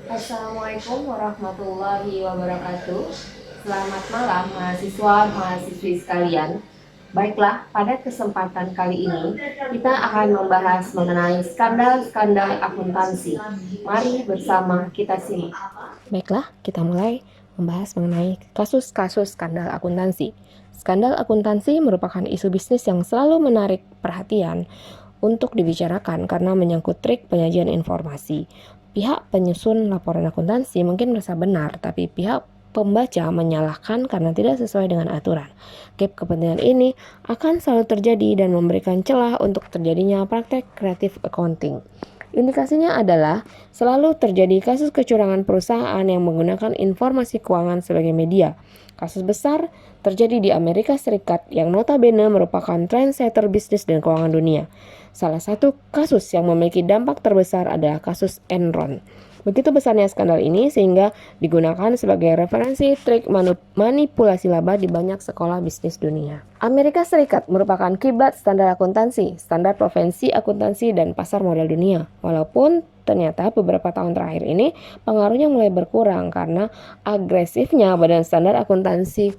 Assalamualaikum warahmatullahi wabarakatuh. Selamat malam mahasiswa-mahasiswi sekalian. Baiklah, pada kesempatan kali ini kita akan membahas mengenai skandal-skandal akuntansi. Mari bersama kita simak. Baiklah, kita mulai membahas mengenai kasus-kasus skandal akuntansi. Skandal akuntansi merupakan isu bisnis yang selalu menarik perhatian untuk dibicarakan karena menyangkut trik penyajian informasi. Pihak penyusun laporan akuntansi mungkin merasa benar, tapi pihak pembaca menyalahkan karena tidak sesuai dengan aturan. Gap kepentingan ini akan selalu terjadi dan memberikan celah untuk terjadinya praktek kreatif accounting. Indikasinya adalah selalu terjadi kasus kecurangan perusahaan yang menggunakan informasi keuangan sebagai media. Kasus besar terjadi di Amerika Serikat yang notabene merupakan trendsetter bisnis dan keuangan dunia. Salah satu kasus yang memiliki dampak terbesar adalah kasus Enron. Begitu besarnya skandal ini sehingga digunakan sebagai referensi trik manipulasi laba di banyak sekolah bisnis dunia. Amerika Serikat merupakan kiblat standar akuntansi, standar profesi akuntansi, dan pasar modal dunia. Walaupun ternyata beberapa tahun terakhir ini pengaruhnya mulai berkurang karena agresifnya Badan Standar Akuntansi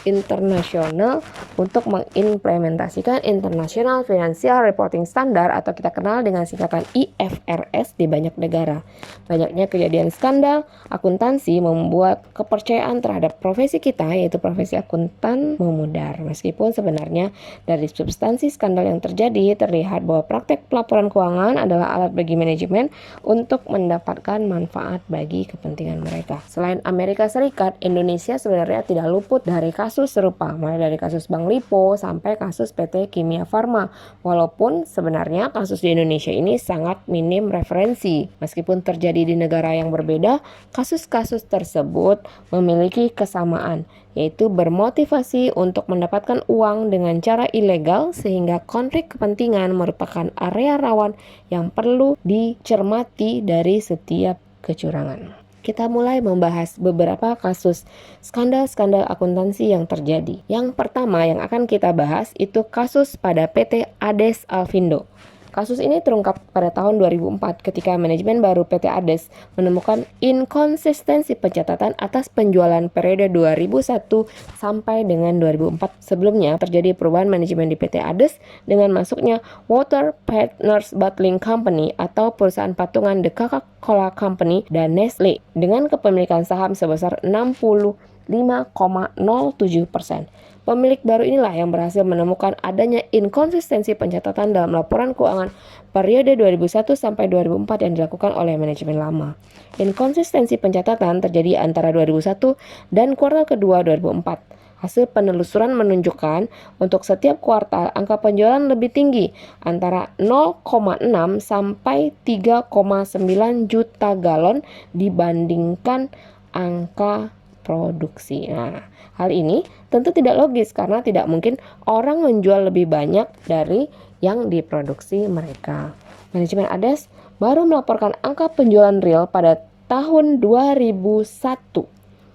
Internasional untuk mengimplementasikan International Financial Reporting Standard atau kita kenal dengan singkatan IFRS di banyak negara. Banyaknya kejadian skandal akuntansi membuat kepercayaan terhadap profesi kita, yaitu profesi akuntan, memudar. Meskipun sebenarnya dari substansi skandal yang terjadi terlihat bahwa praktek pelaporan keuangan adalah alat bagi manajemen untuk mendapatkan manfaat bagi kepentingan mereka. Selain Amerika Serikat, Indonesia sebenarnya tidak luput dari kasus serupa, mulai dari kasus Bank Lipo sampai kasus PT Kimia Farma. Walaupun sebenarnya kasus di Indonesia ini sangat minim referensi. Meskipun terjadi di negara yang berbeda, kasus-kasus tersebut memiliki kesamaan, yaitu bermotivasi untuk mendapatkan uang dengan cara ilegal sehingga konflik kepentingan merupakan area rawan yang perlu dicermati dari setiap kecurangan. Kita mulai membahas beberapa kasus skandal-skandal akuntansi yang terjadi. Yang pertama yang akan kita bahas itu kasus pada PT Ades Alfindo. Kasus ini terungkap pada tahun 2004 ketika manajemen baru PT Ades menemukan inkonsistensi pencatatan atas penjualan periode 2001 sampai dengan 2004. Sebelumnya terjadi perubahan manajemen di PT Ades dengan masuknya Water Partners Bottling Company atau perusahaan patungan The Coca-Cola Company dan Nestle dengan kepemilikan saham sebesar 65,07%. Pemilik baru inilah yang berhasil menemukan adanya inkonsistensi pencatatan dalam laporan keuangan periode 2001 sampai 2004 yang dilakukan oleh manajemen lama. Inkonsistensi pencatatan terjadi antara 2001 dan kuartal kedua 2004. Hasil penelusuran menunjukkan untuk setiap kuartal angka penjualan lebih tinggi antara 0,6 sampai 3,9 juta galon dibandingkan angka produksi. Nah, hal ini tentu tidak logis karena tidak mungkin orang menjual lebih banyak dari yang diproduksi mereka. Manajemen Ades baru melaporkan angka penjualan real pada tahun 2001.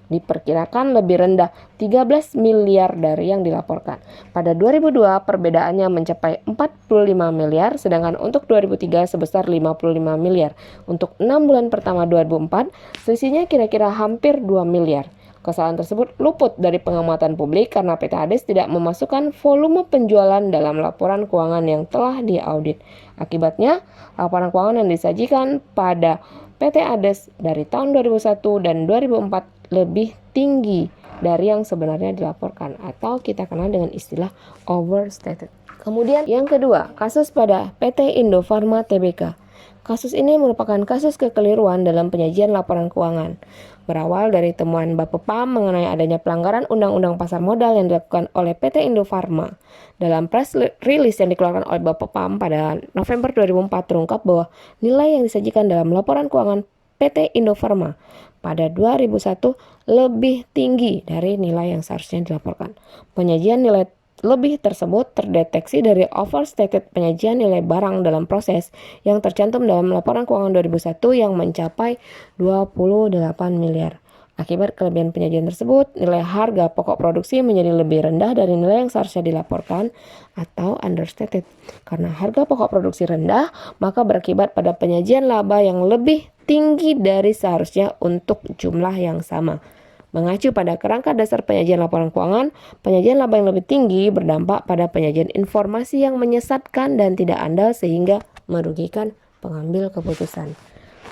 Diperkirakan lebih rendah 13 miliar dari yang dilaporkan. Pada 2002 perbedaannya mencapai 45 miliar, sedangkan untuk 2003 sebesar 55 miliar. Untuk 6 bulan pertama 2004, selisihnya kira-kira hampir 2 miliar. Kesalahan tersebut luput dari pengamatan publik karena PT Ades tidak memasukkan volume penjualan dalam laporan keuangan yang telah diaudit. Akibatnya, laporan keuangan yang disajikan pada PT Ades dari tahun 2001 dan 2004 lebih tinggi dari yang sebenarnya dilaporkan atau kita kenal dengan istilah overstated. Kemudian yang kedua, kasus pada PT Indofarma Tbk. Kasus ini merupakan kasus kekeliruan dalam penyajian laporan keuangan. Berawal dari temuan Bapepam mengenai adanya pelanggaran Undang-Undang Pasar Modal yang dilakukan oleh PT Indofarma. Dalam press release yang dikeluarkan oleh Bapepam pada November 2004 terungkap bahwa nilai yang disajikan dalam laporan keuangan PT Indofarma pada 2001 lebih tinggi dari nilai yang seharusnya dilaporkan. Penyajian nilai lebih tersebut terdeteksi dari overstated penyajian nilai barang dalam proses yang tercantum dalam laporan keuangan 2001 yang mencapai 28 miliar. Akibat kelebihan penyajian tersebut, nilai harga pokok produksi menjadi lebih rendah dari nilai yang seharusnya dilaporkan atau understated. Karena harga pokok produksi rendah, maka berakibat pada penyajian laba yang lebih tinggi dari seharusnya untuk jumlah yang sama. Mengacu pada kerangka dasar penyajian laporan keuangan, penyajian laba yang lebih tinggi berdampak pada penyajian informasi yang menyesatkan dan tidak andal sehingga merugikan pengambil keputusan.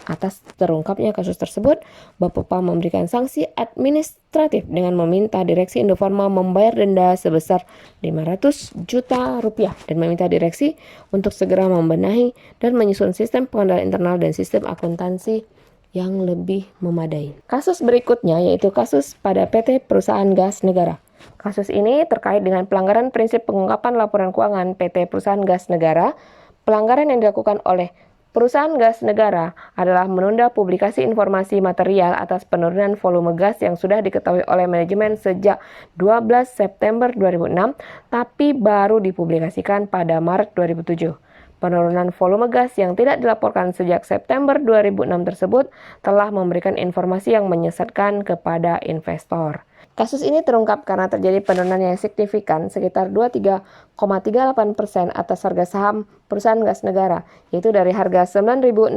Atas terungkapnya kasus tersebut, Bapepam memberikan sanksi administratif dengan meminta Direksi Indofarma membayar denda sebesar 500 juta rupiah dan meminta direksi untuk segera membenahi dan menyusun sistem pengendalian internal dan sistem akuntansi yang lebih memadai. Kasus berikutnya yaitu kasus pada PT Perusahaan Gas Negara. Kasus ini terkait dengan pelanggaran prinsip pengungkapan laporan keuangan PT Perusahaan Gas Negara. Pelanggaran yang dilakukan oleh Perusahaan Gas Negara adalah menunda publikasi informasi material atas penurunan volume gas yang sudah diketahui oleh manajemen sejak 12 September 2006, tapi baru dipublikasikan pada Maret 2007. Penurunan volume gas yang tidak dilaporkan sejak September 2006 tersebut telah memberikan informasi yang menyesatkan kepada investor. Kasus ini terungkap karena terjadi penurunan yang signifikan sekitar 23,38% atas harga saham Perusahaan Gas Negara, yaitu dari harga 9.650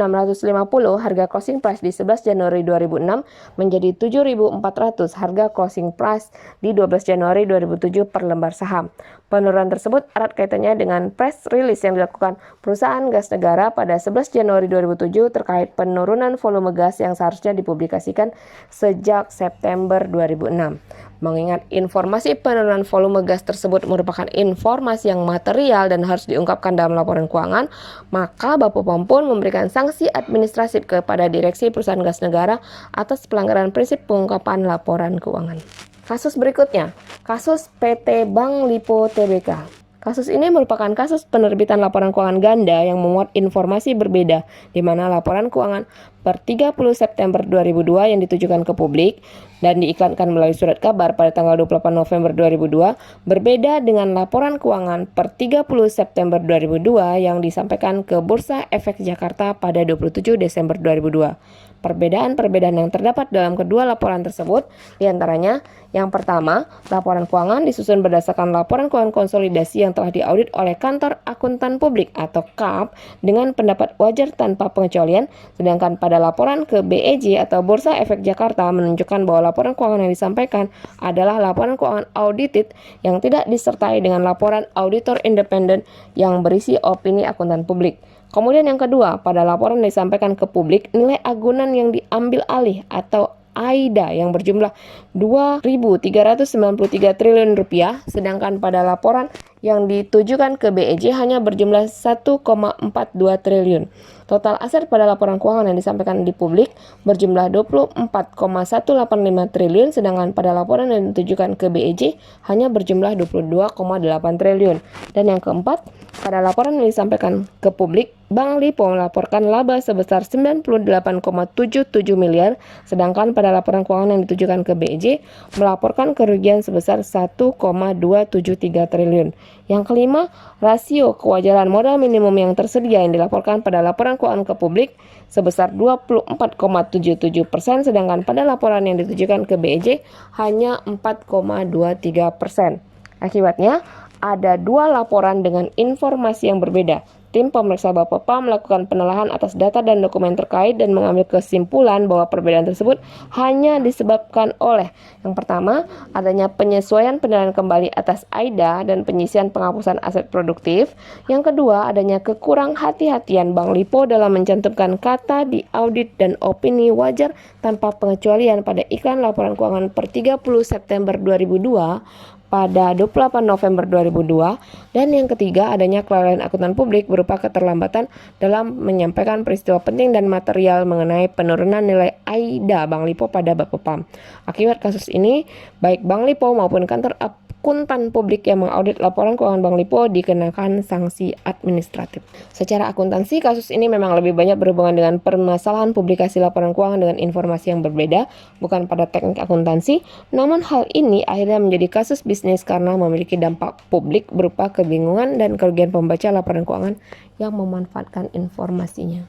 harga closing price di 11 Januari 2006 menjadi 7.400 harga closing price di 12 Januari 2007 per lembar saham. Penurunan tersebut erat kaitannya dengan press release yang dilakukan Perusahaan Gas Negara pada 11 Januari 2007 terkait penurunan volume gas yang seharusnya dipublikasikan sejak September 2006. Mengingat informasi penurunan volume gas tersebut merupakan informasi yang material dan harus diungkapkan dalam laporan keuangan, maka Bapepom pun memberikan sanksi administratif kepada Direksi Perusahaan Gas Negara atas pelanggaran prinsip pengungkapan laporan keuangan. Kasus berikutnya, kasus PT Bank Lipo Tbk. Kasus ini merupakan kasus penerbitan laporan keuangan ganda yang memuat informasi berbeda, di mana laporan keuangan per 30 September 2002 yang ditujukan ke publik dan diiklankan melalui surat kabar pada tanggal 28 November 2002 berbeda dengan laporan keuangan per 30 September 2002 yang disampaikan ke Bursa Efek Jakarta pada 27 Desember 2002. Perbedaan-perbedaan yang terdapat dalam kedua laporan tersebut diantaranya, yang pertama, laporan keuangan disusun berdasarkan laporan keuangan konsolidasi yang telah diaudit oleh Kantor Akuntan Publik atau KAP dengan pendapat wajar tanpa pengecualian, sedangkan pada laporan ke BEJ atau Bursa Efek Jakarta menunjukkan bahwa laporan keuangan yang disampaikan adalah laporan keuangan audited yang tidak disertai dengan laporan auditor independen yang berisi opini akuntan publik. Kemudian yang kedua, pada laporan yang disampaikan ke publik, nilai agunan yang diambil alih atau AIDA yang berjumlah 2.393 triliun rupiah, sedangkan pada laporan yang ditujukan ke BEJ hanya berjumlah 1,42 triliun. Total aset pada laporan keuangan yang disampaikan di publik berjumlah 24,185 triliun, sedangkan pada laporan yang ditujukan ke BEJ hanya berjumlah 22,8 triliun. Dan yang keempat, pada laporan yang disampaikan ke publik, Bank Lipo melaporkan laba sebesar 98,77 miliar, sedangkan pada laporan keuangan yang ditujukan ke BEJ melaporkan kerugian sebesar 1,273 triliun. Yang kelima, rasio kewajaran modal minimum yang tersedia yang dilaporkan pada laporan keuangan ke publik sebesar 24,77%, sedangkan pada laporan yang ditujukan ke BEJ hanya 4,23%. Akibatnya, ada dua laporan dengan informasi yang berbeda. Tim pemeriksa Bapepam melakukan penelaahan atas data dan dokumen terkait dan mengambil kesimpulan bahwa perbedaan tersebut hanya disebabkan oleh yang pertama, adanya penyesuaian penilaian kembali atas AIDA dan penyisian penghapusan aset produktif. Yang kedua, adanya kekurang hati-hatian Bank Lipo dalam mencantumkan kata di audit dan opini wajar tanpa pengecualian pada iklan laporan keuangan per 30 September 2002 pada 28 November 2002, dan yang ketiga adanya kelalaian akuntan publik berupa keterlambatan dalam menyampaikan peristiwa penting dan material mengenai penurunan nilai AIDA Bank Lipo pada Bapepam. Akibat kasus ini, baik Bank Lipo maupun kantor akuntan publik yang mengaudit laporan keuangan Bank Lipo dikenakan sanksi administratif. Secara akuntansi, kasus ini memang lebih banyak berhubungan dengan permasalahan publikasi laporan keuangan dengan informasi yang berbeda, bukan pada teknik akuntansi. Namun hal ini akhirnya menjadi kasus bisnis karena memiliki dampak publik berupa kebingungan dan kerugian pembaca laporan keuangan yang memanfaatkan informasinya.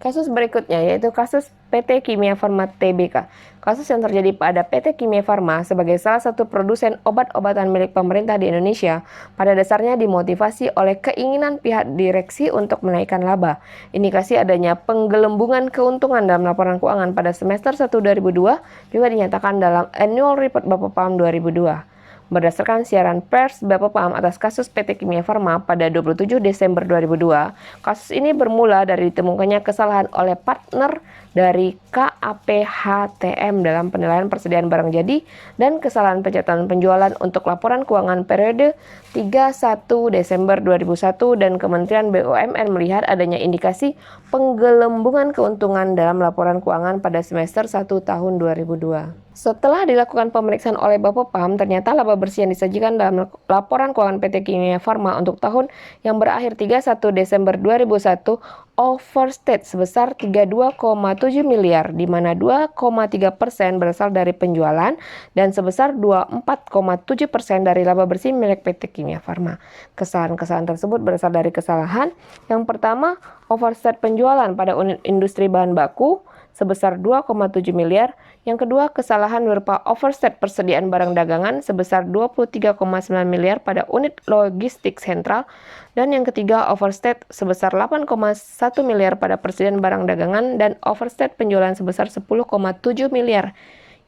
Kasus berikutnya yaitu kasus PT Kimia Farma Tbk. Kasus yang terjadi pada PT Kimia Farma sebagai salah satu produsen obat-obatan milik pemerintah di Indonesia pada dasarnya dimotivasi oleh keinginan pihak direksi untuk menaikkan laba. Indikasi adanya penggelembungan keuntungan dalam laporan keuangan pada semester 1 2002 juga dinyatakan dalam Annual Report Bapepam 2002. Berdasarkan siaran pers Bapepam atas kasus PT Kimia Farma pada 27 Desember 2002, kasus ini bermula dari ditemukannya kesalahan oleh partner dari KAPHTM dalam penilaian persediaan barang jadi dan kesalahan pencatatan penjualan untuk laporan keuangan periode 31 Desember 2001 dan Kementerian BUMN melihat adanya indikasi penggelembungan keuntungan dalam laporan keuangan pada semester 1 tahun 2002. Setelah dilakukan pemeriksaan oleh Bapepam, ternyata laba bersih yang disajikan dalam laporan keuangan PT Kimia Farma untuk tahun yang berakhir 31 Desember 2001 overstate sebesar 32,7 miliar, di mana 2,3% berasal dari penjualan dan sebesar 24,7% dari laba bersih milik PT Kimia Farma. Kesalahan-kesalahan tersebut berasal dari kesalahan yang pertama, overstate penjualan pada unit industri bahan baku sebesar 2,7 miliar. Yang kedua, kesalahan berupa overstate persediaan barang dagangan sebesar 23,9 miliar pada unit logistik sentral. Dan yang ketiga, overstate sebesar 8,1 miliar pada persediaan barang dagangan dan overstate penjualan sebesar 10,7 miliar.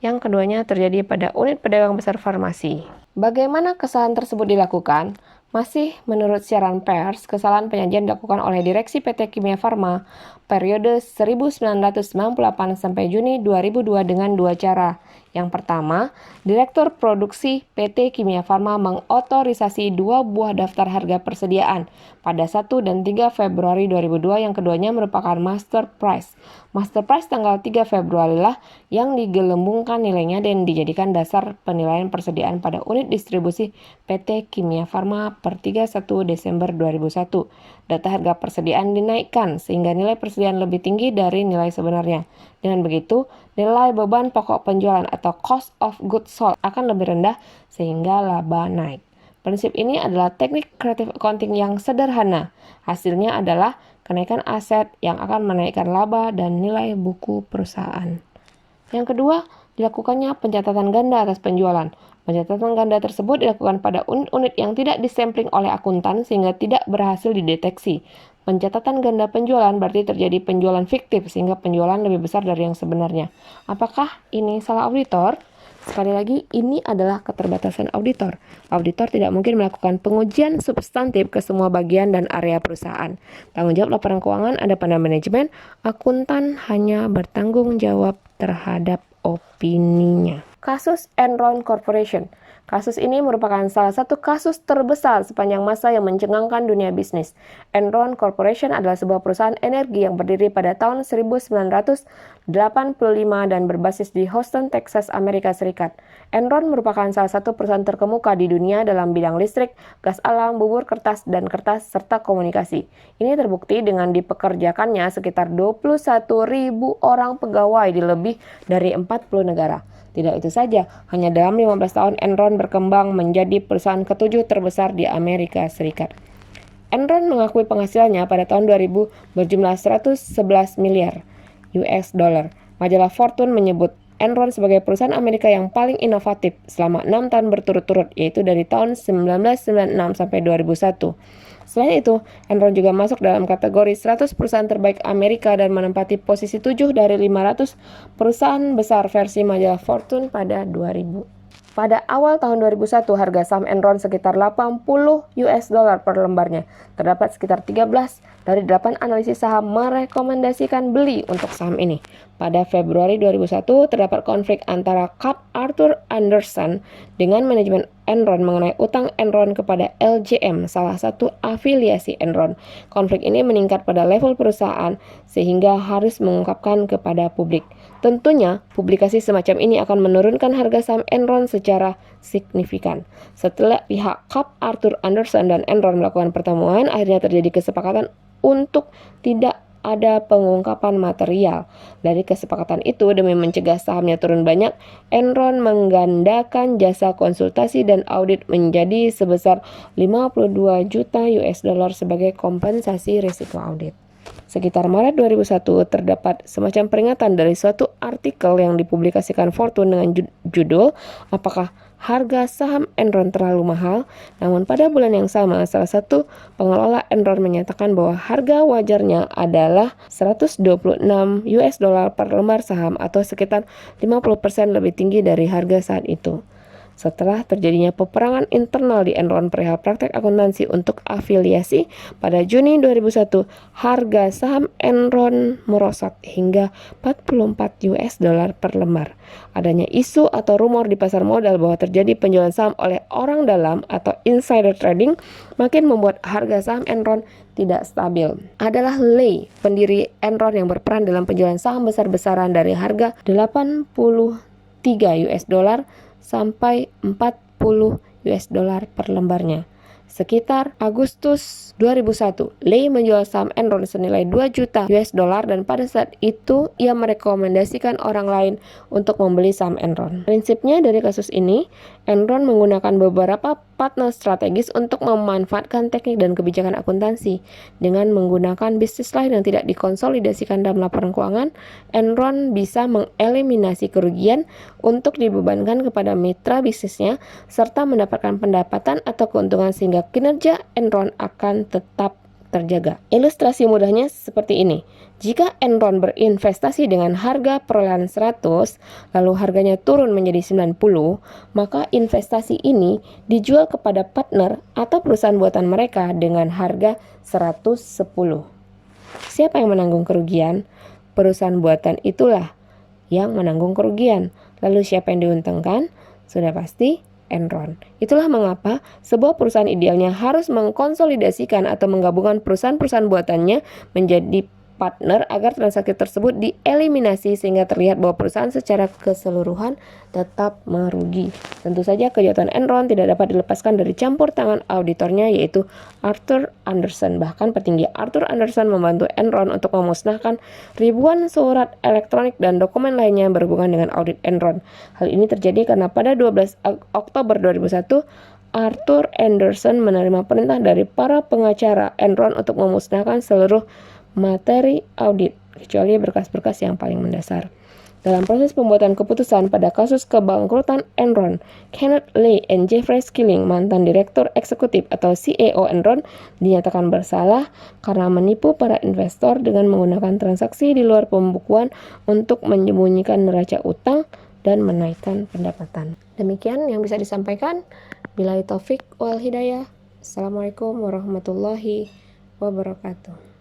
Yang keduanya terjadi pada unit pedagang besar farmasi. Bagaimana kesalahan tersebut dilakukan? Masih menurut siaran pers, kesalahan penyajian dilakukan oleh Direksi PT Kimia Farma periode 1998 sampai Juni 2002 dengan dua cara. Yang pertama, Direktur Produksi PT Kimia Farma mengotorisasi 2 buah daftar harga persediaan pada 1 dan 3 Februari 2002, yang keduanya merupakan master price. Master price tanggal 3 Februari lah yang digelembungkan nilainya dan dijadikan dasar penilaian persediaan pada unit distribusi PT Kimia Farma per 31 Desember 2001. Data harga persediaan dinaikkan sehingga nilai persediaan lebih tinggi dari nilai sebenarnya. Dengan begitu, nilai beban pokok penjualan atau cost of goods sold akan lebih rendah sehingga laba naik. Prinsip ini adalah teknik creative accounting yang sederhana. Hasilnya adalah kenaikan aset yang akan menaikkan laba dan nilai buku perusahaan. Yang kedua, dilakukannya pencatatan ganda atas penjualan. Pencatatan ganda tersebut dilakukan pada unit-unit yang tidak disampling oleh akuntan sehingga tidak berhasil dideteksi. Pencatatan ganda penjualan berarti terjadi penjualan fiktif sehingga penjualan lebih besar dari yang sebenarnya. Apakah ini salah auditor? Sekali lagi, ini adalah keterbatasan auditor. Auditor tidak mungkin melakukan pengujian substantif ke semua bagian dan area perusahaan. Tanggung jawab laporan keuangan ada pada manajemen, akuntan hanya bertanggung jawab terhadap opininya. Kasus Enron Corporation. Kasus ini merupakan salah satu kasus terbesar sepanjang masa yang mencengangkan dunia bisnis. Enron Corporation adalah sebuah perusahaan energi yang berdiri pada tahun 1985 dan berbasis di Houston, Texas, Amerika Serikat. Enron merupakan salah satu perusahaan terkemuka di dunia dalam bidang listrik, gas alam, bubur kertas, dan kertas, serta komunikasi. Ini terbukti dengan dipekerjakannya sekitar 21.000 orang pegawai di lebih dari 40 negara. Tidak itu saja, hanya dalam 15 tahun Enron berkembang menjadi perusahaan ketujuh terbesar di Amerika Serikat. Enron mengakui penghasilannya pada tahun 2000 berjumlah 111 miliar US dollar. Majalah Fortune menyebut Enron sebagai perusahaan Amerika yang paling inovatif selama 6 tahun berturut-turut, yaitu dari tahun 1996 sampai 2001. Selain itu, Enron juga masuk dalam kategori 100 perusahaan terbaik Amerika dan menempati posisi 7 dari 500 perusahaan besar versi majalah Fortune pada 2000. Pada awal tahun 2001, harga saham Enron sekitar 80 US dollar per lembarnya. Terdapat sekitar 13 dari 8 analisis saham merekomendasikan beli untuk saham ini. Pada Februari 2001, terdapat konflik antara Cap Arthur Anderson dengan manajemen Enron mengenai utang Enron kepada LJM, salah satu afiliasi Enron. Konflik ini meningkat pada level perusahaan sehingga harus mengungkapkan kepada publik. Tentunya, publikasi semacam ini akan menurunkan harga saham Enron secara signifikan. Setelah pihak Cap Arthur Anderson dan Enron melakukan pertemuan, akhirnya terjadi kesepakatan untuk tidak ada pengungkapan material. Dari kesepakatan itu, demi mencegah sahamnya turun banyak, Enron menggandakan jasa konsultasi dan audit menjadi sebesar 52 juta US dollar sebagai kompensasi risiko audit. Sekitar Maret 2001 terdapat semacam peringatan dari suatu artikel yang dipublikasikan Fortune dengan judul "Apakah harga saham Enron terlalu mahal?" Namun pada bulan yang sama, salah satu pengelola Enron menyatakan bahwa harga wajarnya adalah 126 US dollar per lembar saham atau sekitar 50% lebih tinggi dari harga saat itu. Setelah terjadinya peperangan internal di Enron perihal praktek akuntansi untuk afiliasi, pada Juni 2001, harga saham Enron merosot hingga 44 US dollar per lembar. Adanya isu atau rumor di pasar modal bahwa terjadi penjualan saham oleh orang dalam atau insider trading makin membuat harga saham Enron tidak stabil. Adalah Lay, pendiri Enron, yang berperan dalam penjualan saham besar-besaran dari harga 83 US dollar sampai 40 US dollar per lembarnya. Sekitar Agustus 2001, Lay menjual saham Enron senilai 2 juta US dollar dan pada saat itu ia merekomendasikan orang lain untuk membeli saham Enron. Prinsipnya dari kasus ini, Enron menggunakan beberapa partner strategis untuk memanfaatkan teknik dan kebijakan akuntansi. Dengan menggunakan bisnis lain yang tidak dikonsolidasikan dalam laporan keuangan, Enron bisa mengeliminasi kerugian untuk dibebankan kepada mitra bisnisnya serta mendapatkan pendapatan atau keuntungan sehingga kinerja Enron akan tetap terjaga. Ilustrasi mudahnya seperti ini. Jika Enron berinvestasi dengan harga perolehan 100, lalu harganya turun menjadi 90, maka investasi ini dijual kepada partner atau perusahaan buatan mereka dengan harga 110. Siapa yang menanggung kerugian? Perusahaan buatan itulah yang menanggung kerugian. Lalu siapa yang diuntungkan? Sudah pasti Enron. Itulah mengapa sebuah perusahaan idealnya harus mengkonsolidasikan atau menggabungkan perusahaan-perusahaan buatannya menjadi partner agar transaksi tersebut dieliminasi sehingga terlihat bahwa perusahaan secara keseluruhan tetap merugi. Tentu saja kejahatan Enron tidak dapat dilepaskan dari campur tangan auditornya, yaitu Arthur Andersen. Bahkan petinggi Arthur Andersen membantu Enron untuk memusnahkan ribuan surat elektronik dan dokumen lainnya yang berhubungan dengan audit Enron. Hal ini terjadi karena pada 12 Oktober 2001, Arthur Andersen menerima perintah dari para pengacara Enron untuk memusnahkan seluruh materi audit, kecuali berkas-berkas yang paling mendasar. Dalam proses pembuatan keputusan pada kasus kebangkrutan Enron, Kenneth Lay dan Jeffrey Skilling, mantan Direktur Eksekutif atau CEO Enron, dinyatakan bersalah karena menipu para investor dengan menggunakan transaksi di luar pembukuan untuk menyembunyikan neraca utang dan menaikkan pendapatan. Demikian yang bisa disampaikan. Billahi taufik wal hidayah. Assalamualaikum warahmatullahi wabarakatuh.